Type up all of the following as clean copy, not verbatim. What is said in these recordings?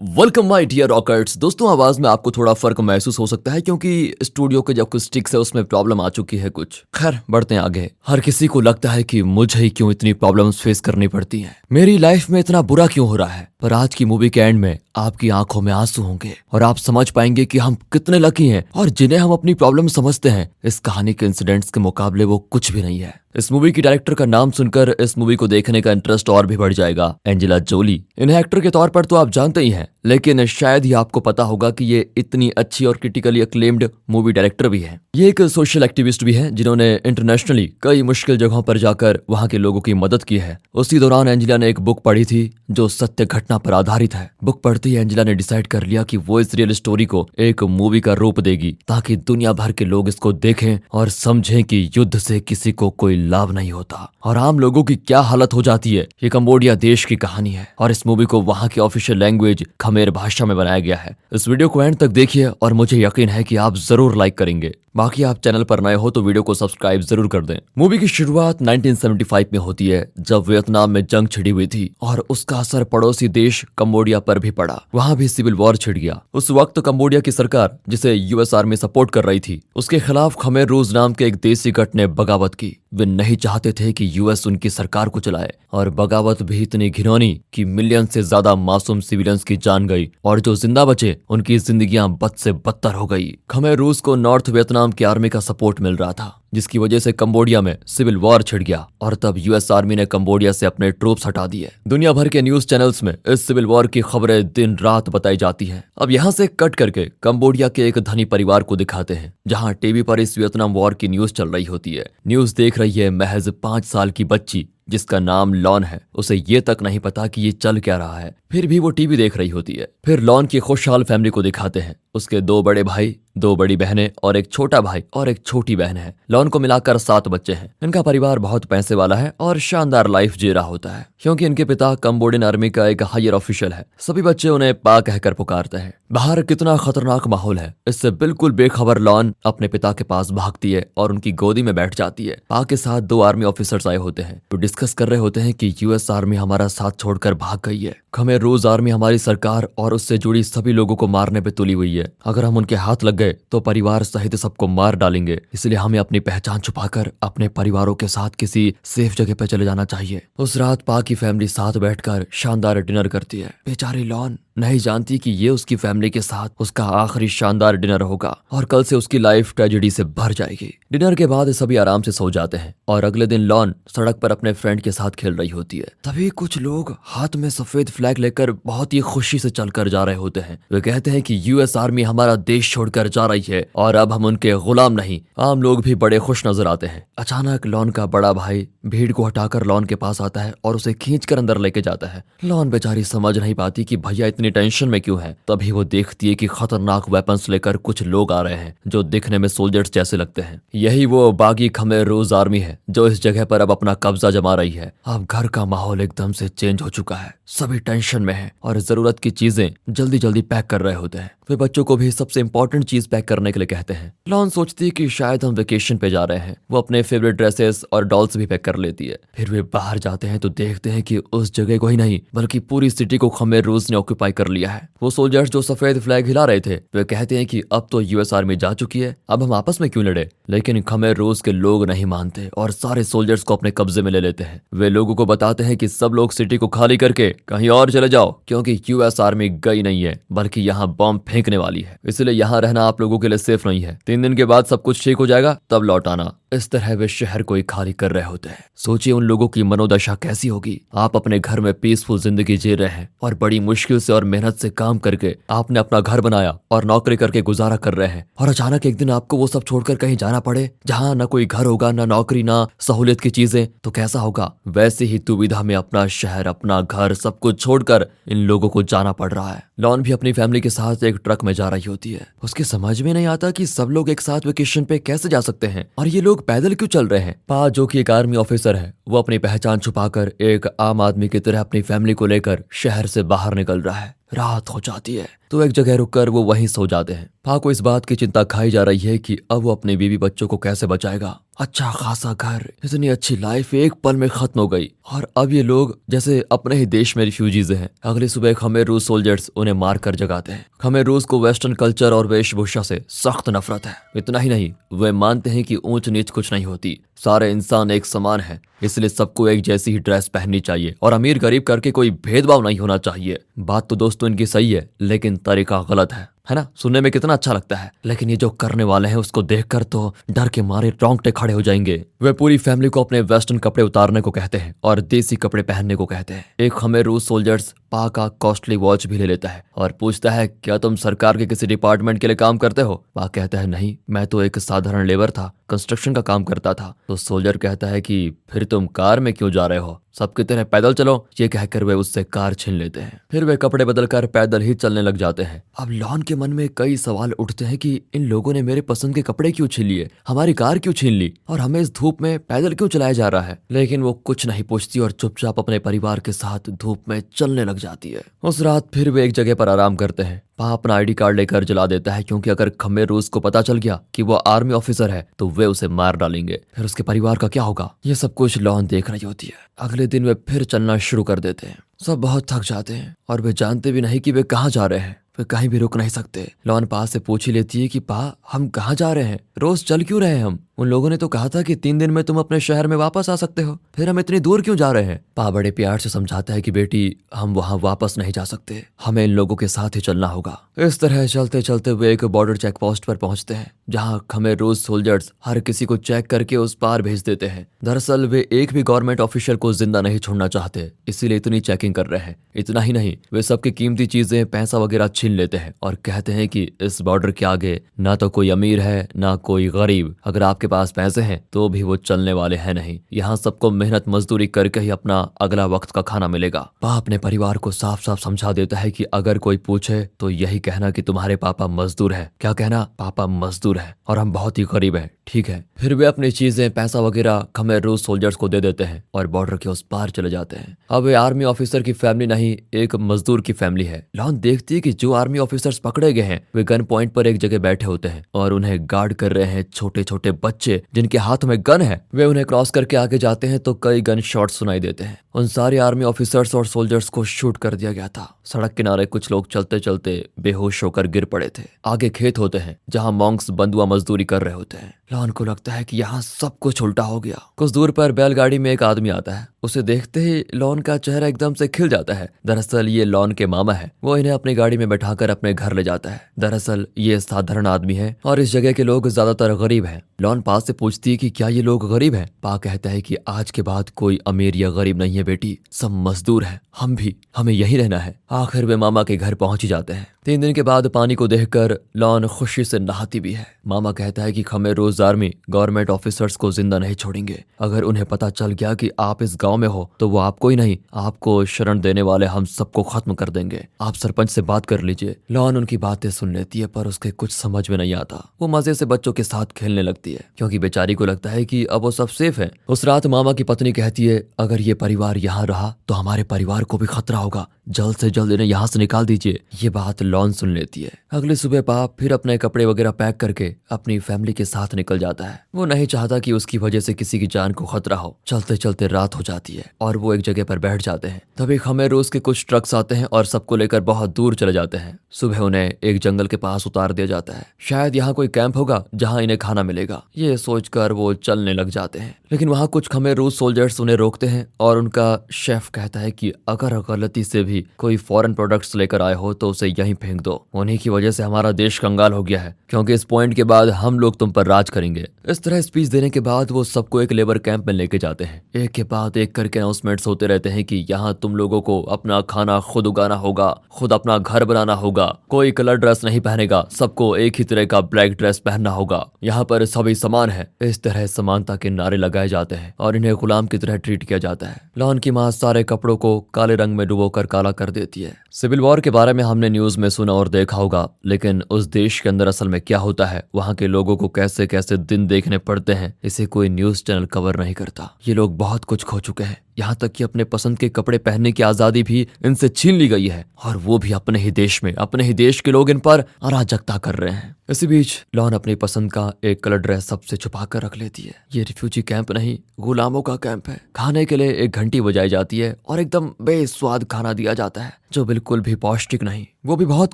Welcome my dear rockets. दोस्तों, आवाज में आपको थोड़ा फर्क महसूस हो सकता है क्योंकि स्टूडियो के जो अकॉस्टिक्स है उसमें प्रॉब्लम आ चुकी है कुछ। खैर, बढ़ते हैं आगे। हर किसी को लगता है कि मुझे ही क्यों इतनी प्रॉब्लम्स फेस करनी पड़ती हैं, मेरी लाइफ में इतना बुरा क्यों हो रहा है। पर आज की मूवी के एंड में आपकी आंखों में आंसू होंगे और आप समझ पाएंगे कि हम कितने लकी हैं और जिन्हें हम अपनी प्रॉब्लम समझते हैं इस कहानी के इंसिडेंट्स के मुकाबले वो कुछ भी नहीं है। इस मूवी की डायरेक्टर का नाम सुनकर इस मूवी को देखने का इंटरेस्ट और भी बढ़ जाएगा। एंजेला जोली। इन्हें एक्टर के तौर पर तो आप जानते ही हैं, लेकिन शायद ही आपको पता होगा कि ये इतनी अच्छी और क्रिटिकली अक्लेम्ड मूवी डायरेक्टर भी है। ये एक सोशल एक्टिविस्ट भी हैं जिन्होंने इंटरनेशनली कई मुश्किल जगहों पर जाकर वहां के लोगों की मदद की है। उसी दौरान एंजेला ने एक बुक पढ़ी थी जो सत्य घटना पर आधारित है। बुक पढ़ते ही एंजेला ने डिसाइड कर लिया कि वो इस रियल स्टोरी को एक मूवी का रूप देगी ताकि दुनिया भर के लोग इसको देखें और समझें कि युद्ध से किसी को कोई लाभ नहीं होता और आम लोगों की क्या हालत हो जाती है। ये कंबोडिया देश की कहानी है और इस मूवी को वहां की ऑफिशियल लैंग्वेज खमेर भाषा में बनाया गया है। इस वीडियो को एंड तक देखिए और मुझे यकीन है कि आप जरूर लाइक करेंगे। बाकी आप चैनल पर नए हो तो वीडियो को सब्सक्राइब जरूर कर दें। मूवी की शुरुआत 1975 में होती है जब वियतनाम में जंग छिड़ी हुई थी और उसका असर पड़ोसी देश कंबोडिया पर भी पड़ा। वहां भी सिविल वॉर छिड़ गया। उस वक्त कंबोडिया की सरकार, जिसे यूएस आर्मी सपोर्ट कर रही थी, उसके खिलाफ खमेर रूज नाम के एक देसी गट ने बगावत की। वे नहीं चाहते थे कि यूएस उनकी सरकार को चलाए और बगावत भी इतनी घिनौनी कि मिलियन से ज्यादा मासूम सिविलियंस की जान गई और जो जिंदा बचे उनकी जिंदगियां बद से बदतर हो गई। खमेर रूस को नॉर्थ वियतनाम की आर्मी का सपोर्ट मिल रहा था, जिसकी वजह से कंबोडिया में सिविल वॉर छिड़ गया और तब यूएस आर्मी ने कंबोडिया से अपने ट्रूप्स हटा दिए। दुनिया भर के न्यूज चैनल्स में इस सिविल वॉर की खबरें दिन रात बताई जाती हैं। अब यहाँ से कट करके कंबोडिया के एक धनी परिवार को दिखाते हैं जहाँ टीवी पर इस वियतनाम वॉर की न्यूज चल रही होती है। न्यूज देख रही है महज 5 साल की बच्ची जिसका नाम लॉन है। उसे ये तक नहीं पता कि ये चल क्या रहा है, फिर भी वो टीवी देख रही होती है। फिर लॉन की खुशहाल फैमिली को दिखाते हैं। उसके 2 बड़े भाई, 2 बड़ी बहनें और एक छोटा भाई और एक छोटी बहन है। लॉन को मिलाकर 7 बच्चे हैं। इनका परिवार बहुत पैसे वाला है और शानदार लाइफ जी रहा होता है क्योंकि इनके पिता कंबोडियन आर्मी का एक हायर ऑफिशियल है। सभी बच्चे उन्हें पा कहकर पुकारते हैं। बाहर कितना खतरनाक माहौल है, इससे बिल्कुल बेखबर लॉन अपने पिता के पास भागती है और उनकी गोदी में बैठ जाती है। पा के साथ 2 आर्मी ऑफिसर्स आए होते हैं तो डिस्कस कर रहे होते हैं कि यूएस आर्मी हमारा साथ छोड़कर भाग गई है। खमेर रूस आर्मी हमारी सरकार और उससे जुड़ी सभी लोगों को मारने पे तुली हुई है। अगर हम उनके हाथ लग गए तो परिवार सहित सबको मार डालेंगे, इसलिए हमें अपनी पहचान छुपाकर अपने परिवारों के साथ किसी सेफ जगह पे चले जाना चाहिए। उस रात पा की फैमिली साथ बैठकर शानदार डिनर करती है। बेचारी लॉन नहीं जानती कि ये उसकी फैमिली के साथ उसका आखिरी शानदार डिनर होगा और कल से उसकी लाइफ ट्रेजेडी से भर जाएगी। डिनर के बाद सभी आराम से सो जाते हैं और अगले दिन लॉन सड़क पर अपने फ्रेंड के साथ खेल रही होती है। तभी कुछ लोग हाथ में सफेद फ्लैग लेकर बहुत ही खुशी से चलकर जा रहे होते हैं। वे कहते हैं कि यूएस आर्मी हमारा देश छोड़कर जा रही है और अब हम उनके गुलाम नहीं। आम लोग भी बड़े खुश नजर आते हैं। अचानक लॉन का बड़ा भाई भीड़ को हटाकर लॉन के पास आता है और उसे खींचकर अंदर लेके जाता है। लॉन बेचारी समझ नहीं पाती कि भैया इतनी टेंशन में क्यों है। तभी वो देखती है कि खतरनाक वेपन्स लेकर कुछ लोग आ रहे हैं जो दिखने में सोल्जर्स जैसे लगते हैं। यही वो बागी खमेर रूस आर्मी है जो इस जगह पर अब अपना कब्जा जमा रही है। अब घर का माहौल एकदम से चेंज हो चुका है। सभी टेंशन में हैं और जरूरत की चीजें जल्दी जल्दी पैक कर रहे होते हैं। वे बच्चों को भी सबसे इंपॉर्टेंट चीज पैक करने के लिए कहते हैं। लॉन सोचती है कि शायद हम वेकेशन पे जा रहे हैं। वो अपने फेवरेट ड्रेसेस और डॉल्स भी पैक कर लेती है। फिर वे बाहर जाते हैं तो देखते हैं कि उस जगह को ही नहीं बल्कि पूरी सिटी को खमेर रूस ने ऑक्यूपाई कर लिया है। वो सोल्जर्स जो सफेद फ्लैग हिला रहे थे वे कहते हैं कि अब तो यूएस आर्मी जा चुकी है, अब हम आपस में क्यों लड़े। लेकिन खमेर रूस के लोग नहीं मानते और सारे सोल्जर्स को अपने कब्जे में ले लेते हैं। वे लोगों को बताते हैं कि सब लोग सिटी को खाली करके कहीं और चले जाओ क्योंकि यूएस आर्मी गई नहीं है बल्कि यहाँ बॉम्ब फेंकने वाली है, इसलिए यहाँ रहना आप लोगों के लिए सेफ नहीं है। 3 दिन के बाद सब कुछ ठीक हो जाएगा तब लौट आना। इस तरह वे शहर को ही खाली कर रहे होते हैं। सोचिए उन लोगों की मनोदशा कैसी होगी। आप अपने घर में पीसफुल जिंदगी जी रहे हैं और बड़ी मुश्किल से और मेहनत से काम करके आपने अपना घर बनाया और नौकरी करके गुजारा कर रहे हैं और अचानक एक दिन आपको वो सब छोड़कर कहीं जाना पड़े जहाँ ना कोई घर होगा, ना नौकरी, ना सहूलियत की चीजें, तो कैसा होगा। वैसे ही दुविधा में अपना शहर, अपना घर, सब कुछ छोड़कर इन लोगों को जाना पड़ रहा है। लॉन भी अपनी फैमिली के साथ एक ट्रक में जा रही होती है। उसके समझ में नहीं आता कि सब लोग एक साथ वेकेशन पे कैसे जा सकते हैं और ये लोग पैदल क्यों चल रहे हैं। पा जो कि एक आर्मी ऑफिसर है वो अपनी पहचान छुपाकर एक आम आदमी की तरह अपनी फैमिली को लेकर शहर से बाहर निकल रहा है। रात हो जाती है तो एक जगह रुककर वो वहीं सो जाते हैं। पा को इस बात की चिंता खाई जा रही है कि अब वो अपने बीवी बच्चों को कैसे बचाएगा। अच्छा खासा घर, इतनी अच्छी लाइफ एक पल में खत्म हो गई और अब ये लोग जैसे अपने ही देश में रिफ्यूजीज हैं। अगली सुबह खमेर रूस सोल्जर्स उन्हें मार कर जगाते हैं। खमेर रूस को वेस्टर्न कल्चर और वेशभूषा से सख्त नफरत है। इतना ही नहीं, वे मानते हैं कि ऊंच नीच कुछ नहीं होती, सारे इंसान एक समान है, इसलिए सबको एक जैसी ही ड्रेस पहननी चाहिए और अमीर गरीब करके कोई भेदभाव नहीं होना चाहिए। बात तो दोस्तों इनकी सही है, लेकिन तरीका गलत है ना। सुनने में कितना अच्छा लगता है, लेकिन ये जो करने वाले हैं उसको देखकर तो डर के मारे रोंगटे खड़े हो जाएंगे। वे पूरी फैमिली को अपने वेस्टर्न कपड़े उतारने को कहते हैं और देसी कपड़े पहनने को कहते हैं। एक खमेर रूस सोल्जर्स पा का कॉस्टली वॉच भी ले लेता है और पूछता है, क्या तुम सरकार के किसी डिपार्टमेंट के लिए काम करते हो? पा कहता है, नहीं, मैं तो एक साधारण लेबर था, कंस्ट्रक्शन का काम करता था। तो सोल्जर कहता है कि फिर तुम कार में क्यों जा रहे हो, सबकी तरह पैदल चलो। ये कहकर वे उससे कार छीन लेते हैं। फिर वे कपड़े बदलकर पैदल ही चलने लग जाते हैं। अब लॉन के मन में कई सवाल उठते हैं कि इन लोगों ने मेरे पसंद के कपड़े क्यों छीन लिए, हमारी कार क्यों छीन ली और हमें इस धूप में पैदल क्यों चलाया जा रहा है। लेकिन वो कुछ नहीं पूछती और चुपचाप अपने परिवार के साथ धूप में चलने लग जाती है। उस रात फिर वे एक जगह पर आराम करते हैं। पा अपना आईडी कार्ड लेकर जला देता है, क्योंकि अगर खमेर रूस को पता चल गया कि वो आर्मी ऑफिसर है तो वे उसे मार डालेंगे। फिर उसके परिवार का क्या होगा, ये सब कुछ लॉन देख रही होती है। अगले दिन वे फिर चलना शुरू कर देते हैं। सब बहुत थक जाते हैं और वे जानते भी नहीं कि वे कहाँ जा रहे हैं। वे कहीं भी रुक नहीं सकते। लॉन पा से पूछ ही लेती है कि पा, हम कहाँ जा रहे हैं, रोज चल क्यों रहे हैं हम? उन लोगों ने तो कहा था कि 3 दिन में तुम अपने शहर में वापस आ सकते हो, फिर हम इतनी दूर क्यों जा रहे हैं? पा बड़े प्यार से समझाता है कि बेटी, हम वहाँ वापस नहीं जा सकते, हमें इन लोगों के साथ ही चलना होगा। इस तरह चलते चलते वे एक बॉर्डर चेक पोस्ट पर पहुंचते हैं, जहाँ खमेर रूस सोल्जर्स हर किसी को चेक करके उस पार भेज देते हैं। दरअसल वे एक भी गवर्नमेंट ऑफिसर को जिंदा नहीं छोड़ना चाहते, इसीलिए इतनी चेकिंग कर रहे हैं। इतना ही नहीं, वे सबकी कीमती चीजें, पैसा वगैरह छीन लेते हैं और कहते हैं कि इस बॉर्डर के आगे ना तो कोई अमीर है ना कोई गरीब, अगर आपके पास पैसे हैं तो भी वो चलने वाले हैं नहीं। यहाँ सबको मेहनत मजदूरी करके ही अपना अगला वक्त का खाना मिलेगा। पा अपने परिवार को साफ साफ समझा देता है कि अगर कोई पूछे तो यही कहना कि तुम्हारे पापा मजदूर है। क्या कहना? पापा मजदूर है और हम बहुत ही गरीब हैं, ठीक है। फिर वे अपनी चीजें, पैसा वगैरह खमेर रूस सोल्जर्स को दे देते हैं और बॉर्डर के उस पार चले जाते हैं। अब वे आर्मी ऑफिसर की फैमिली नहीं, एक मजदूर की फैमिली है। लॉन देखती है कि जो आर्मी ऑफिसर्स पकड़े गए हैं वे गन पॉइंट पर एक जगह बैठे होते हैं और उन्हें गार्ड कर रहे हैं छोटे छोटे बच्चे जिनके हाथ में गन है। वे उन्हें क्रॉस करके आगे जाते हैं तो कई गन शॉट सुनाई देते हैं। उन सारे आर्मी ऑफिसर्स और सोल्जर्स को शूट कर दिया गया था। सड़क किनारे कुछ लोग चलते चलते बेहोश होकर गिर पड़े थे। आगे खेत होते हैं जहाँ मॉन्क्स बंधुआ मजदूरी कर रहे होते हैं। लॉन को लगता है कि यहाँ सब कुछ उल्टा हो गया। कुछ दूर पर बैलगाड़ी में एक आदमी आता है। उसे देखते ही लॉन का चेहरा एकदम से खिल जाता है। दरअसल ये लॉन के मामा है। वो इन्हें अपनी गाड़ी में बैठाकर अपने घर ले जाता है। दरअसल ये साधारण आदमी है और इस जगह के लोग ज्यादातर गरीब हैं। लॉन पा से पूछती है कि क्या ये लोग गरीब हैं? पा कहता है कि आज के बाद कोई अमीर या गरीब नहीं है बेटी, सब मजदूर हैं, हम भी, हमें यही रहना है। आखिर वे मामा के घर पहुंच ही जाते हैं। 3 दिन के बाद पानी को देखकर लॉन खुशी से नहाती भी है। मामा कहता है कि खमेर रोज आर्मी गवर्नमेंट ऑफिसर्स को जिंदा नहीं छोड़ेंगे। अगर उन्हें पता चल गया कि आप इस गांव में हो तो वो आपको ही नहीं, आपको शरण देने वाले हम सबको खत्म कर देंगे। आप सरपंच से बात कर लीजिए। लॉन उनकी बातें सुन लेती है पर उसके कुछ समझ में नहीं आता। वो मजे से बच्चों के साथ खेलने लगती है क्योंकि बेचारी को लगता है कि अब वो सब सेफ है। उस रात मामा की पत्नी कहती है, अगर ये परिवार यहाँ रहा तो हमारे परिवार को भी खतरा होगा, जल्द से जल्द इन्हें यहाँ से निकाल दीजिए। ये बात लॉन सुन लेती है। अगली सुबह पाप फिर अपने कपड़े वगैरह पैक करके अपनी फैमिली के साथ निकल जाता है। वो नहीं चाहता कि उसकी वजह से किसी की जान को खतरा हो। चलते चलते रात हो जाती है और वो एक जगह पर बैठ जाते हैं। तभी खमेर रोज के कुछ ट्रक्स आते हैं और सबको लेकर बहुत दूर चले जाते हैं। सुबह उन्हें एक जंगल के पास उतार दिया जाता है। शायद यहाँ कोई कैंप होगा जहाँ इन्हें खाना मिलेगा। ये सोचकर वो चलने लग जाते हैं, लेकिन वहाँ कुछ खमेर रूस सोल्जर्स उन्हें रोकते हैं और उनका शेफ कहता है कि अगर गलती से भी कोई फॉरेन प्रोडक्ट्स लेकर आए हो तो उसे यहीं फेंक दो। उन्हीं की वजह से हमारा देश कंगाल हो गया है, क्योंकि इस पॉइंट के बाद हम लोग तुम पर राज करेंगे। इस तरह स्पीच देने के बाद वो सबको एक लेबर कैंप में लेके जाते हैं। एक के बाद एक करके अनाउंसमेंट्स होते रहते हैं कि यहाँ तुम लोगों को अपना खाना खुद उगाना होगा, खुद अपना घर बनाना होगा, कोई कलर ड्रेस नहीं पहनेगा, सबको एक ही तरह का ब्लैक ड्रेस पहनना होगा, यहाँ पर सभी समान है। इस तरह समानता के नारे लगाए जाते हैं और इन्हें गुलाम की तरह ट्रीट किया जाता है। लॉन की माँ सारे कपड़ों को काले रंग में डुबोकर काला कर देती है। सिविल वॉर के बारे में हमने न्यूज में सुना और देखा होगा, लेकिन उस देश के अंदर असल में क्या होता है, वहाँ के लोगों को कैसे कैसे दिन देखने पड़ते हैं, इसे कोई न्यूज चैनल कवर नहीं करता। ये लोग बहुत कुछ खो चुके हैं, यहाँ तक कि अपने पसंद के कपड़े पहनने की आजादी भी इनसे छीन ली गई है, और वो भी अपने ही देश में। अपने ही देश के लोग इन पर अराजकता कर रहे हैं। इसी बीच लॉन अपनी पसंद का एक कलर ड्रेस सबसे छुपा कर रख लेती है। ये रिफ्यूजी कैंप नहीं, गुलामों का कैंप है। खाने के लिए एक घंटी बजाई जाती है और एकदम बेस्वाद खाना दिया जाता है, जो बिल्कुल भी पौष्टिक नहीं, वो भी बहुत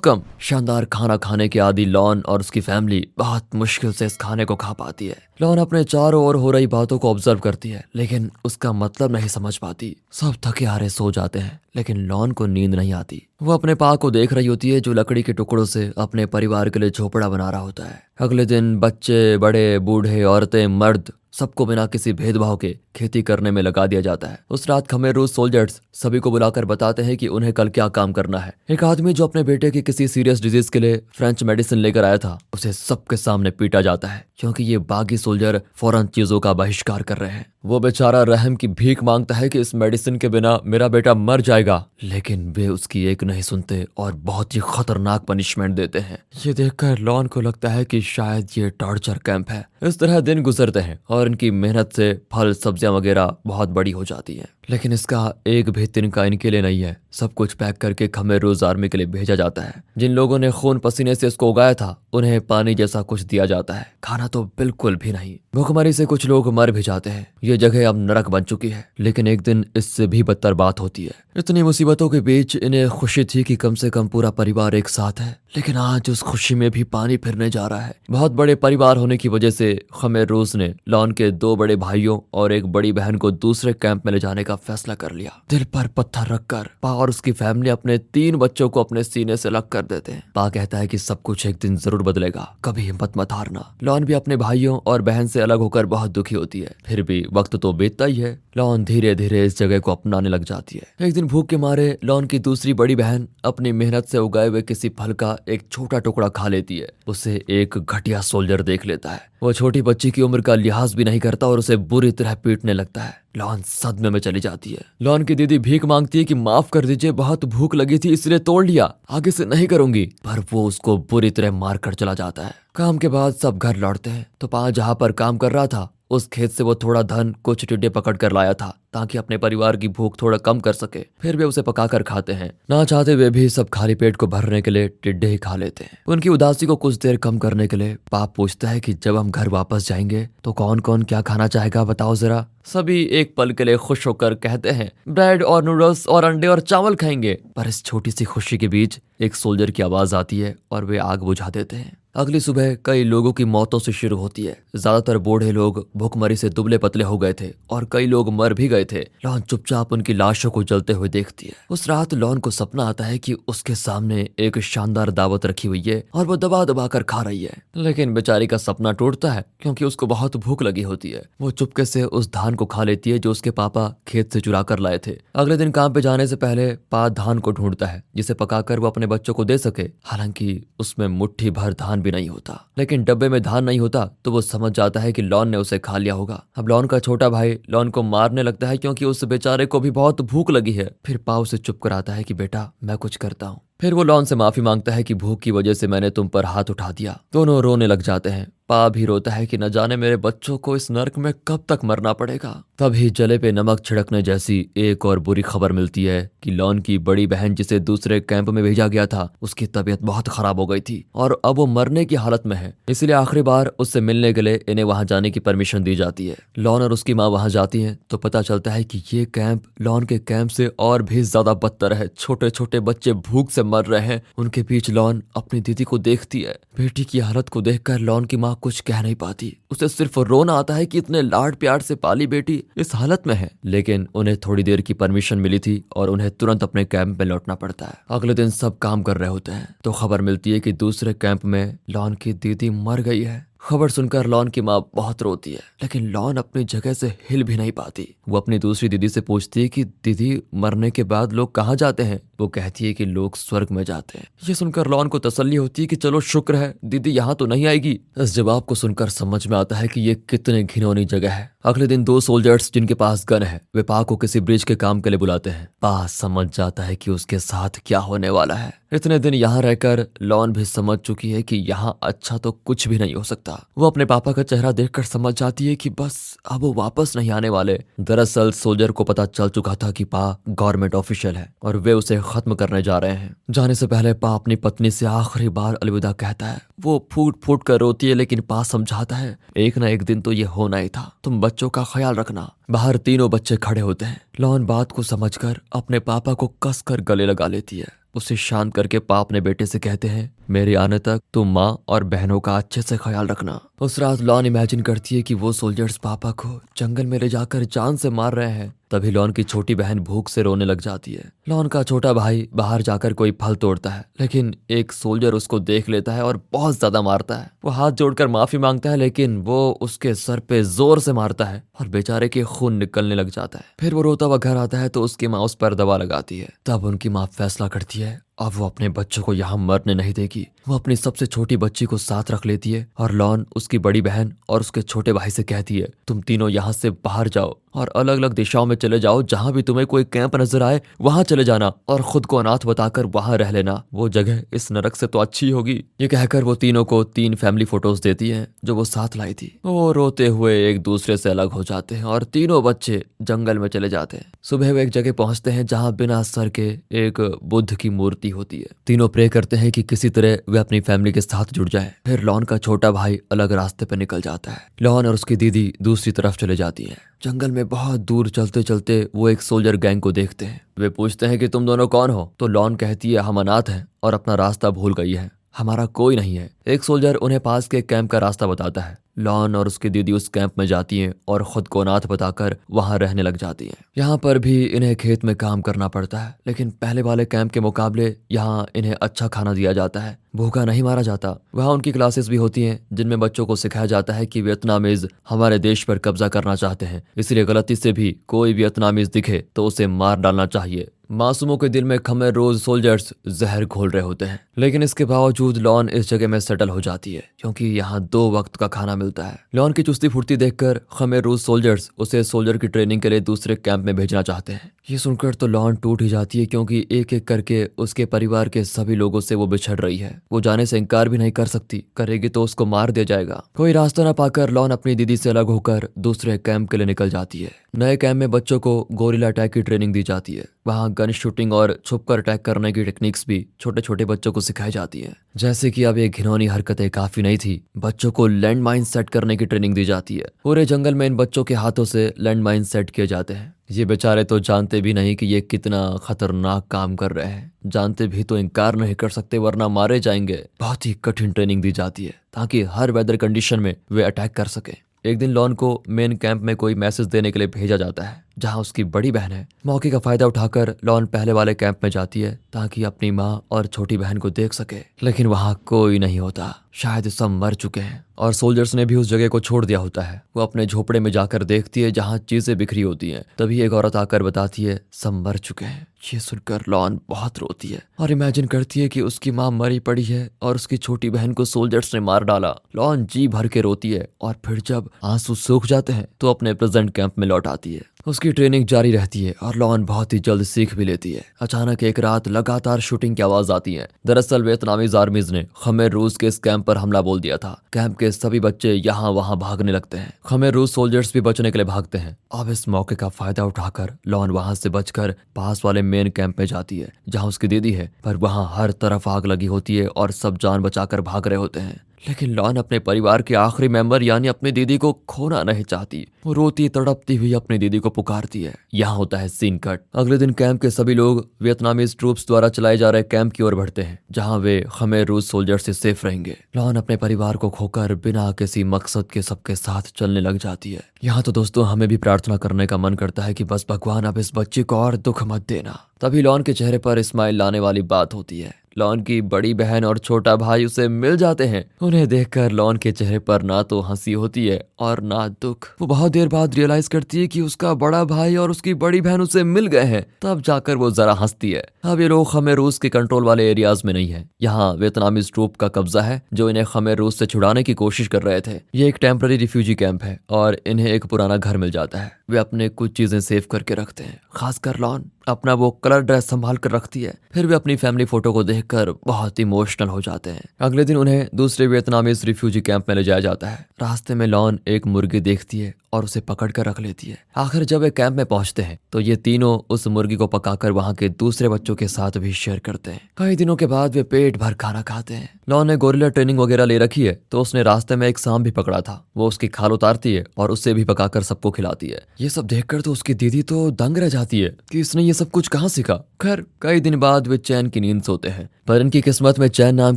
कम। शानदार खाना खाने के आदी लॉन और उसकी फैमिली बहुत मुश्किल से इस खाने को खा पाती है। लॉन अपने चारों ओर हो रही बातों को ऑब्जर्व करती है, लेकिन उसका मतलब नहीं समझ पाती। सब थके हारे सो जाते हैं, लेकिन लॉन को नींद नहीं आती। वो अपने पा को देख रही होती है, जो लकड़ी के टुकड़ों से अपने परिवार के लिए झोपड़ा बना रहा होता है। अगले दिन बच्चे, बड़े, बूढ़े, औरतें, मर्द, सबको बिना किसी भेदभाव के खेती करने में लगा दिया जाता है। उस रात खमेर रूस सोल्जर्स सभी को बुलाकर बताते हैं कि उन्हें कल क्या काम करना है। एक आदमी जो अपने बेटे की किसी सीरियस डिजीज के लिए फ्रेंच मेडिसिन लेकर आया था, उसे सबके सामने पीटा जाता है, क्योंकि ये बागी सोल्जर फौरन चीजों का बहिष्कार कर रहे हैं। वो बेचारा रहम की भीख मांगता है कि इस मेडिसिन के बिना मेरा बेटा मर जाएगा, लेकिन वे उसकी एक नहीं सुनते और बहुत ही खतरनाक पनिशमेंट देते हैं। ये देखकर लॉन को लगता है कि शायद ये टॉर्चर कैंप है। इस तरह दिन गुजरते हैं और इनकी मेहनत से फल, सब्जियां वगैरह बहुत बड़ी हो जाती हैं, लेकिन इसका एक भी तिनका इनके लिए नहीं है। सब कुछ पैक करके खमेर रोज आर्मी के लिए भेजा जाता है। जिन लोगों ने खून पसीने से इसको उगाया था, उन्हें पानी जैसा कुछ दिया जाता है, खाना तो बिल्कुल भी नहीं। भूखमरी से कुछ लोग मर भी जाते हैं। ये जगह अब नरक बन चुकी है। लेकिन एक दिन इससे भी बदतर बात होती है। इतनी मुसीबतों के बीच इन्हें खुशी थी कि कम से कम पूरा परिवार एक साथ है, लेकिन आज उस खुशी में भी पानी फिरने जा रहा है। बहुत बड़े परिवार होने की वजह से खमेर रोज ने लॉन के 2 बड़े भाइयों और एक बड़ी बहन को दूसरे कैंप में ले जाने का फैसला कर लिया। दिल पर पत्थर रखकर पा और उसकी फैमिली अपने 3 बच्चों को अपने सीने से अलग कर देते हैं। पा कहता है कि सब कुछ एक दिन जरूर बदलेगा, कभी हिम्मत मत हारना। लॉन भी अपने भाइयों और बहन से अलग होकर बहुत दुखी होती है, फिर भी वक्त तो बीतता ही है। लॉन धीरे धीरे इस जगह को अपनाने लग जाती है। एक दिन भूख के मारे लॉन की दूसरी बड़ी बहन अपनी मेहनत से उगाए हुए किसी फल का एक छोटा टुकड़ा खा लेती है। उसे एक घटिया सोल्जर देख लेता है। वो छोटी बच्ची की उम्र का लिहाज भी नहीं करता और उसे बुरी तरह पीटने लगता है। लॉन सदमे में चली जाती है। लॉन की दीदी भीख मांगती है कि माफ कर दीजिए, बहुत भूख लगी थी इसलिए तोड़ लिया, आगे से नहीं करूंगी, पर वो उसको बुरी तरह मार कर चला जाता है। काम के बाद सब घर लौटते हैं तो पा जहाँ पर काम कर रहा था, उस खेत से वो थोड़ा धन, कुछ टिड्डे पकड़ कर लाया था ताकि अपने परिवार की भूख थोड़ा कम कर सके। फिर वे उसे पकाकर खाते हैं। ना चाहते वे भी सब खाली पेट को भरने के लिए टिड्डे ही खा लेते हैं। उनकी उदासी को कुछ देर कम करने के लिए पाप पूछता है कि जब हम घर वापस जाएंगे तो कौन कौन क्या खाना चाहेगा, बताओ जरा। सभी एक पल के लिए खुश होकर कहते हैं ब्रेड और नूडल्स और अंडे और चावल खाएंगे। पर इस छोटी सी खुशी के बीच एक सोल्जर की आवाज आती है और वे आग बुझा देते हैं। अगली सुबह कई लोगों की मौतों से शुरू होती है। ज्यादातर बूढ़े लोग भूखमरी से दुबले पतले हो गए थे और कई लोग मर भी गए थे। लॉन चुपचाप उनकी लाशों को जलते हुए देखती है। उस रात लॉन को सपना आता है कि उसके सामने एक शानदार दावत रखी हुई है और वो दबा दबा कर खा रही है। लेकिन बेचारी का सपना टूटता है क्योंकि उसको बहुत भूख लगी होती है। वो चुपके से उस धान को खा लेती है जो उसके पापा खेत से चुरा कर लाए थे। अगले दिन काम पे जाने से पहले पा धान को ढूंढता है जिसे पकाकर वो अपने बच्चों को दे सके। हालांकि उसमें मुट्ठी भर धान भी नहीं होता, लेकिन डब्बे में धान नहीं होता तो वो समझ जाता है कि लॉन ने उसे खा लिया होगा। अब लॉन का छोटा भाई लॉन को मारने लगता है क्योंकि उस बेचारे को भी बहुत भूख लगी है। फिर पा उसे चुप कराता है कि बेटा मैं कुछ करता हूँ। फिर वो लॉन से माफी मांगता है कि भूख की वजह से मैंने तुम पर हाथ उठा दिया। दोनों रोने लग जाते हैं। पा भी रोता है कि न जाने मेरे बच्चों को इस नर्क में कब तक मरना पड़ेगा। तभी जले पे नमक छिड़कने जैसी एक और बुरी खबर मिलती है कि लॉन की बड़ी बहन जिसे दूसरे कैंप में भेजा गया था, उसकी तबीयत बहुत खराब हो गई थी और अब वो मरने की हालत में है। इसलिए आखिरी बार उससे मिलने के लिए इन्हें वहां जाने की परमिशन दी जाती है। लॉन और उसकी माँ वहां जाती है तो पता चलता है कि ये कैंप लॉन के कैंप से और भी ज्यादा बदतर है। छोटे छोटे बच्चे भूख से मर रहे हैं। उनके बीच लॉन अपनी दीदी को देखती है। बेटी की हालत को देखकर लॉन की माँ कुछ कह नहीं पाती। उसे सिर्फ रोना आता है कि इतने लाड प्यार से पाली बेटी इस हालत में है। लेकिन उन्हें थोड़ी देर की परमिशन मिली थी और उन्हें तुरंत अपने कैंप में लौटना पड़ता है। अगले दिन सब काम कर रहे होते हैं तो खबर मिलती है कि दूसरे कैंप में लॉन की दीदी मर गई है। खबर सुनकर लॉन की माँ बहुत रोती है, लेकिन लॉन अपनी जगह से हिल भी नहीं पाती। वो अपनी दूसरी दीदी से पूछती है कि दीदी मरने के बाद लोग कहाँ जाते हैं। वो कहती है कि लोग स्वर्ग में जाते हैं। ये सुनकर लॉन को तसल्ली होती है कि चलो शुक्र है दीदी यहाँ तो नहीं आएगी। इस जवाब को सुनकर समझ में आता है कि ये कितनी घिनौनी जगह है। अगले दिन 2 सोल्जर्स जिनके पास गन है वे पा को किसी ब्रिज के काम के लिए बुलाते हैं। पा समझ जाता है कि उसके साथ क्या होने वाला है। इतने दिन यहाँ रहकर लॉन भी समझ चुकी है कि यहाँ अच्छा तो कुछ भी नहीं हो सकता। वो अपने पापा का चेहरा देखकर समझ जाती है कि बस अब वो वापस नहीं आने वाले। दरअसल सोल्जर को पता चल चुका था कि पा गवर्नमेंट ऑफिशियल है और वे उसे खत्म करने जा रहे हैं। जाने से पहले पा अपनी पत्नी से आखिरी बार अलविदा कहता है। वो फूट फूट कर रोती है, लेकिन पा समझाता है एक ना एक दिन तो ये होना ही था, तुम बच्चों का ख्याल रखना। बाहर तीनों बच्चे खड़े होते हैं। लॉन बात को समझकर अपने पापा को कसकर गले लगा लेती है। उसे शांत करके पा अपने बेटे से कहते हैं, मेरे आने तक तुम माँ और बहनों का अच्छे से ख्याल रखना। उस रात लॉन इमेजिन करती है कि वो सोल्जर्स पापा को जंगल में ले जाकर जान से मार रहे हैं। तभी लॉन की छोटी बहन भूख से रोने लग जाती है। लॉन का छोटा भाई बाहर जाकर कोई फल तोड़ता है, लेकिन एक सोल्जर उसको देख लेता है और बहुत ज्यादा मारता है। वो हाथ जोड़कर माफी मांगता है, लेकिन वो उसके सर पे जोर से मारता है और बेचारे के खून निकलने लग जाता है। फिर वो रोता हुआ घर आता है तो उसकी माँ उस पर दवा लगाती है। तब उनकी माँ फैसला करती है अब वो अपने बच्चों को यहाँ मरने नहीं देगी। वो अपनी सबसे छोटी बच्ची को साथ रख लेती है और लॉन उसकी बड़ी बहन और उसके छोटे भाई से कहती है, तुम तीनों यहाँ से बाहर जाओ और अलग अलग दिशाओं में चले जाओ। जहां भी तुम्हें कोई कैंप नजर आए वहां चले जाना और खुद को अनाथ बताकर वहां रह लेना। वो जगह इस नरक से तो अच्छी होगी। ये कहकर वो तीनों को 3 फैमिली फोटोज देती है जो वो साथ लाई थी। वो रोते हुए एक दूसरे से अलग हो जाते हैं और तीनों बच्चे जंगल में चले जाते हैं। सुबह वो एक जगह पहुंचते हैं जहाँ बिना सर के एक बुद्ध की मूर्ति होती है। तीनों प्रे करते हैं कि किसी तरह वे अपनी फैमिली के साथ जुड़ जाए। फिर लॉन का छोटा भाई अलग रास्ते पर निकल जाता है। लॉन और उसकी दीदी दूसरी तरफ चले जाती है। जंगल में बहुत दूर चलते चलते वो एक सोल्जर गैंग को देखते हैं। वे पूछते हैं कि तुम दोनों कौन हो? तो लॉन कहती है, हम अनाथ हैं और अपना रास्ता भूल गई है, हमारा कोई नहीं है। एक सोल्जर उन्हें पास के कैंप का रास्ता बताता है। लॉन और उसकी दीदी उस कैंप में जाती हैं और खुद को अनाथ बताकर वहां रहने लग जाती हैं। यहाँ पर भी इन्हें खेत में काम करना पड़ता है, लेकिन पहले वाले कैंप के मुकाबले यहाँ इन्हें अच्छा खाना दिया जाता है, भूखा नहीं मारा जाता। वहाँ उनकी क्लासेस भी होती हैं जिनमें बच्चों को सिखाया जाता है कि वियतनामीज हमारे देश पर कब्जा करना चाहते हैं, इसलिए गलती से भी कोई वियतनामीज दिखे तो उसे मार डालना चाहिए। मासूमों के दिल में खमेर रोज सोल्जर्स जहर घोल रहे होते हैं, लेकिन इसके बावजूद लॉन इस जगह में सेटल हो जाती है क्योंकि यहाँ 2 वक्त का खाना मिलता है। लॉन की चुस्ती फुर्ती देखकर खमेर रोज सोल्जर्स उसे सोल्जर की ट्रेनिंग के लिए दूसरे कैंप में भेजना चाहते हैं। ये सुनकर तो लॉन टूट ही जाती है क्योंकि एक एक करके उसके परिवार के सभी लोगों से वो बिछड़ रही है। वो जाने से इनकार भी नहीं कर सकती, करेगी तो उसको मार दिया जाएगा। कोई रास्ता न पाकर लॉन अपनी दीदी से अलग होकर दूसरे कैंप के लिए निकल जाती है। नए कैंप में बच्चों को गोरिल्ला अटैक की ट्रेनिंग दी जाती है। वहाँ गन शूटिंग और छुपकर अटैक करने की टेक्निक्स भी छोटे छोटे बच्चों को सिखाई जाती है। जैसे कि अब ये घिनौनी हरकतें काफी नहीं थी, बच्चों को लैंड माइन सेट करने की ट्रेनिंग दी जाती है। पूरे जंगल में इन बच्चों के हाथों से लैंड माइन सेट किए जाते हैं। ये बेचारे तो जानते भी नहीं कि ये कितना खतरनाक काम कर रहे हैं, जानते भी तो इनकार नहीं कर सकते वरना मारे जाएंगे। बहुत ही कठिन ट्रेनिंग दी जाती है ताकि हर वेदर कंडीशन में वे अटैक कर सके। एक दिन लॉन को मेन कैंप में कोई मैसेज देने के लिए भेजा जाता है जहां उसकी बड़ी बहन है। मौके का फायदा उठाकर लॉन पहले वाले कैंप में जाती है ताकि अपनी माँ और छोटी बहन को देख सके, लेकिन वहां कोई नहीं होता। शायद सब मर चुके हैं और सोल्जर्स ने भी उस जगह को छोड़ दिया होता है। वो अपने झोपड़े में जाकर देखती है जहाँ चीजें बिखरी होती हैं। तभी एक औरत आकर बताती है सब मर चुके हैं। ये सुनकर लॉन बहुत रोती है और इमेजिन करती है कि उसकी माँ मरी पड़ी है और उसकी छोटी बहन को सोल्जर्स ने मार डाला। लॉन जी भर के रोती है और फिर जब आंसू सूख जाते हैं तो अपने प्रेजेंट कैंप में लौट आती है। उसकी ट्रेनिंग जारी रहती है और लॉन बहुत ही जल्द सीख भी लेती है। अचानक एक रात लगातार शूटिंग की आवाज आती है। दरअसल वियतनामीज आर्मीज ने खमेर रूस के इस कैंप पर हमला बोल दिया था। कैंप के सभी बच्चे यहाँ वहाँ भागने लगते हैं। खमेर रूस सोल्जर्स भी बचने के लिए भागते हैं। अब इस मौके का फायदा उठाकर लॉन वहां से बचकर पास वाले मेन कैंप में जाती है जहाँ उसकी दीदी है, पर वहाँ हर तरफ आग लगी होती है और सब जान बचाकर भाग रहे होते हैं। लेकिन लॉन अपने परिवार के आखिरी मेंबर यानी अपनी दीदी को खोना नहीं चाहती। वो रोती तड़पती हुई अपनी दीदी को पुकारती है। यहाँ होता है सीन कट। अगले दिन कैंप के सभी लोग वियतनामीज ट्रूप्स द्वारा चलाए जा रहे कैंप की ओर बढ़ते हैं जहाँ वे खमेर रूस सोल्जर से सेफ रहेंगे। लॉन अपने परिवार को खोकर बिना किसी मकसद के सबके साथ चलने लग जाती है। यहाँ तो दोस्तों हमें भी प्रार्थना करने का मन करता है कि बस भगवान अब इस बच्चे को और दुख मत देना। तभी लॉन के चेहरे पर स्माइल लाने वाली बात होती है। लॉन की बड़ी बहन और छोटा भाई उसे मिल जाते हैं। उन्हें देखकर लॉन के चेहरे पर ना तो हंसी होती है और ना दुख। वो बहुत देर बाद रियलाइज करती है कि उसका बड़ा भाई और उसकी बड़ी बहन उसे मिल गए हैं। तब जाकर वो जरा हंसती है। अब ये लोग खमेर रूस के कंट्रोल वाले एरियाज में नहीं है। यहाँ वियतनामीज ट्रूप का कब्जा है जो इन्हें खमेर रूस से छुड़ाने की कोशिश कर रहे थे। ये एक टेम्पररी रिफ्यूजी कैंप है और इन्हें एक पुराना घर मिल जाता है। वे अपने कुछ चीजें सेव करके रखते हैं। खासकर लॉन अपना वो कलर ड्रेस संभाल कर रखती है। फिर वे अपनी फैमिली फोटो को देखकर बहुत इमोशनल हो जाते हैं। अगले दिन उन्हें दूसरे वियतनामीज रिफ्यूजी कैंप में ले जाया जाता है। रास्ते में लॉन एक मुर्गी देखती है और उसे पकड़ कर रख लेती है। आखिर जब वे कैंप में पहुंचते हैं तो ये तीनों उस मुर्गी को पकाकर वहां के दूसरे बच्चों के साथ भी शेयर करते हैं। कई दिनों के बाद वे पेट भर खाना खाते हैं। लॉन ने गोरिल्ला ट्रेनिंग वगैरह ले रखी है तो उसने रास्ते में एक सांप भी पकड़ा था। वो उसकी खाल उतारती है और उससे भी पकाकर सबको खिलाती है। ये सब देखकर तो उसकी दीदी तो दंग रह जाती है कि इसने ये सब कुछ कहाँ सीखा। खैर कई दिन बाद वे चैन की नींद सोते हैं, पर इनकी किस्मत में चैन नाम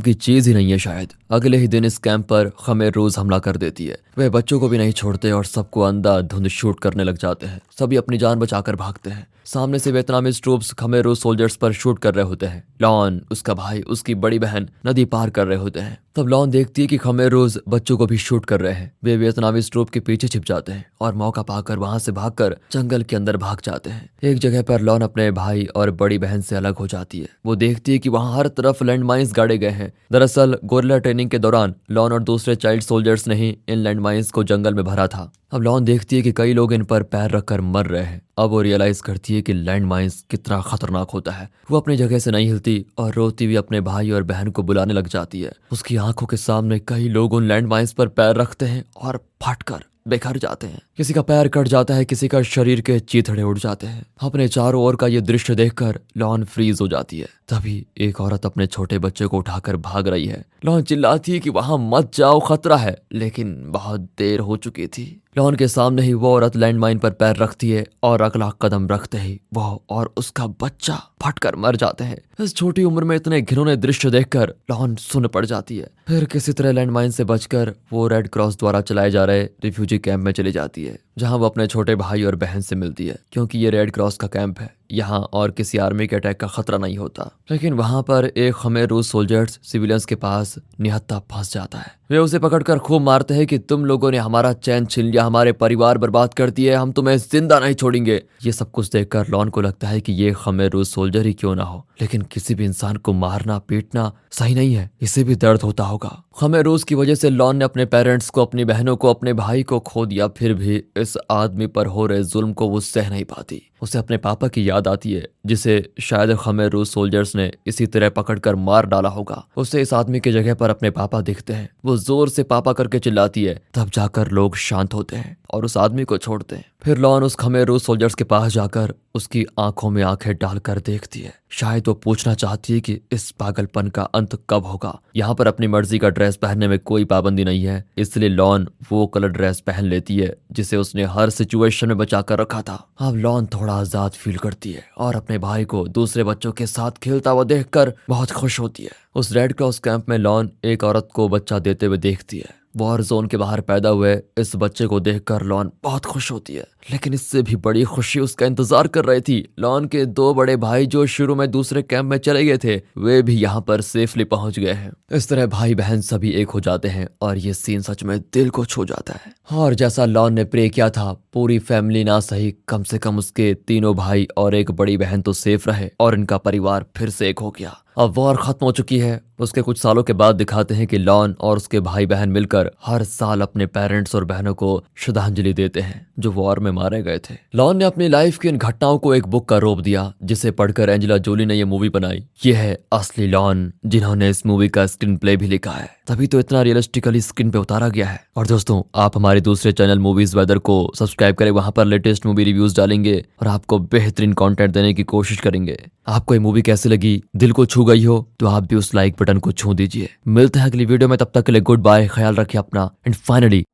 की चीज ही नहीं है शायद। अगले ही दिन इस कैंप पर खमेर रोज हमला कर देती है। वे बच्चों को भी नहीं छोड़ते और सबको अंधाधुंध शूट करने लग जाते हैं। सभी अपनी जान बचाकर भागते हैं। सामने से वियतनामीज ट्रूप्स खमेर रोज सोल्जर्स पर शूट कर रहे होते हैं। लॉन, उसका भाई, उसकी बड़ी बहन नदी पार कर रहे होते हैं। तब लॉन देखती है कि खमेर रोज बच्चों को भी शूट कर रहे हैं। वे वियतनामीज ट्रूप के पीछे छिप जाते हैं और मौका पाकर वहां से भागकर जंगल के अंदर भाग जाते हैं। एक जगह पर लॉन अपने भाई और बड़ी बहन से अलग हो जाती है। वो देखती है कि वहां हर तरफ लैंडमाइंस गाड़े गए हैं। दरअसल गोरिल्ला ट्रेनिंग के दौरान लॉन और दूसरे चाइल्ड सोल्जर्स ने ही इन लैंडमाइंस को जंगल में भरा था। अब लॉन देखती है कि कई लोग इन पर पैर रखकर मर रहे हैं। अब वो रियलाइज करती है कि लैंडमाइंस कितना खतरनाक होता है। वो अपनी जगह से नहीं हिलती और रोती हुई अपने भाई और बहन को बुलाने लग जाती है। उसकी आंखों के सामने कई लोग उन लैंडमाइंस पर पैर रखते हैं और फटकर बेघर जाते हैं। किसी का पैर कट जाता है, किसी का शरीर के चीथड़े उड़ जाते हैं। अपने चारों ओर का ये दृश्य देखकर लॉन फ्रीज हो जाती है। तभी एक औरत अपने छोटे बच्चे को उठाकर भाग रही है। लॉन चिल्लाती है कि वहां मत जाओ, खतरा है, लेकिन बहुत देर हो चुकी थी। लॉन के सामने ही वो औरत लैंडमाइन पर पैर रखती है और अगला कदम रखते ही वो और उसका बच्चा फटकर मर जाते हैं। इस छोटी उम्र में इतने घिनौने दृश्य देखकर लॉन सुन्न पड़ जाती है। फिर किसी तरह लैंडमाइन से बचकर वो रेड क्रॉस द्वारा चलाए जा रहे रिफ्यूजी कैंप में चली जाती है, जहां वो अपने छोटे भाई और बहन से मिलती है। क्योंकि ये रेड क्रॉस का कैंप है, यहाँ और किसी आर्मी के अटैक का खतरा नहीं होता। लेकिन वहां पर एक खमेर रूस सोल्जर्स सिविलियंस के पास निहत्था फंस जाता है। वे उसे पकड़कर खूब मारते हैं कि तुम लोगों ने हमारा चैन छीन लिया, हमारे परिवार बर्बाद कर दिए, हम तुम्हें जिंदा नहीं छोड़ेंगे। ये सब कुछ देखकर लॉन को लगता है कि ये खमेर रूस सोल्जर ही क्यों ना हो, लेकिन किसी भी इंसान को मारना पीटना सही नहीं है, इसे भी दर्द होता होगा। खमेर रूस की वजह से लॉन ने अपने पेरेंट्स को, अपनी बहनों को, अपने भाई को खो दिया। फिर भी इस आदमी पर हो रहे जुल्म को वो सह नहीं पाती। उसे अपने पापा की याद आती है, जिसे शायद खमेर रूस सोल्जर्स ने इसी तरह पकड़कर मार डाला होगा। उसे इस आदमी की जगह पर अपने पापा दिखते हैं। वो जोर से पापा करके चिल्लाती है। तब जाकर लोग शांत होते हैं और उस आदमी को छोड़ते हैं। फिर लॉन उस खमेर रूस सोल्जर्स के पास जाकर उसकी आंखों में आंखें डालकर देखती है। शायद वो पूछना चाहती है कि इस पागलपन का अंत कब होगा। यहाँ पर अपनी मर्जी का ड्रेस पहनने में कोई पाबंदी नहीं है, इसलिए लॉन वो कलर ड्रेस पहन लेती है जिसे उसने हर सिचुएशन में बचा कर रखा था। अब लॉन थोड़ा आजाद फील करती है और अपने भाई को दूसरे बच्चों के साथ खेलता हुआ देखकर बहुत खुश होती है। उस रेड क्रॉस कैंप में लॉन एक औरत को बच्चा देते हुए देखती है। वॉर जोन के बाहर पैदा हुए इस बच्चे को देखकर लॉन बहुत खुश होती है, लेकिन इससे भी बड़ी खुशी उसका इंतजार कर रही थी। लॉन के दो बड़े भाई जो शुरू में दूसरे कैंप में चले गए थे, वे भी यहाँ पर सेफली पहुंच गए हैं। इस तरह भाई बहन सभी एक हो जाते हैं और ये सीन सच में दिल को छू जाता है। और जैसा लॉन ने प्रे किया था, पूरी फैमिली ना सही, कम से कम उसके तीनों भाई और एक बड़ी बहन तो सेफ रहे और इनका परिवार फिर से एक हो गया। अब वॉर खत्म हो चुकी है। उसके कुछ सालों के बाद दिखाते हैं कि लॉन और उसके भाई बहन मिलकर हर साल अपने पेरेंट्स और बहनों को श्रद्धांजलि देते हैं जो वॉर में मारे गए थे। लॉन ने अपनी लाइफ की इन घटनाओं को एक बुक का रूप दिया, जिसे पढ़कर एंजेला जोली ने यह मूवी बनाई। ये है असली लॉन, जिन्होंने इस मूवी का स्क्रीन प्ले भी लिखा है, तभी तो इतना रियलिस्टिकली स्क्रीन पे उतारा गया है। और दोस्तों, आप हमारे दूसरे चैनल मूवीज वेदर को सब्सक्राइब करें, वहां पर लेटेस्ट मूवी रिव्यूज डालेंगे और आपको बेहतरीन कंटेंट देने की कोशिश करेंगे। आपको ये मूवी कैसी लगी, दिल को छू गई हो तो आप भी उस लाइक बटन को छू दीजिए। मिलते हैं अगली वीडियो में, तब तक के लिए गुड बाय, ख्याल रखिए अपना। And finally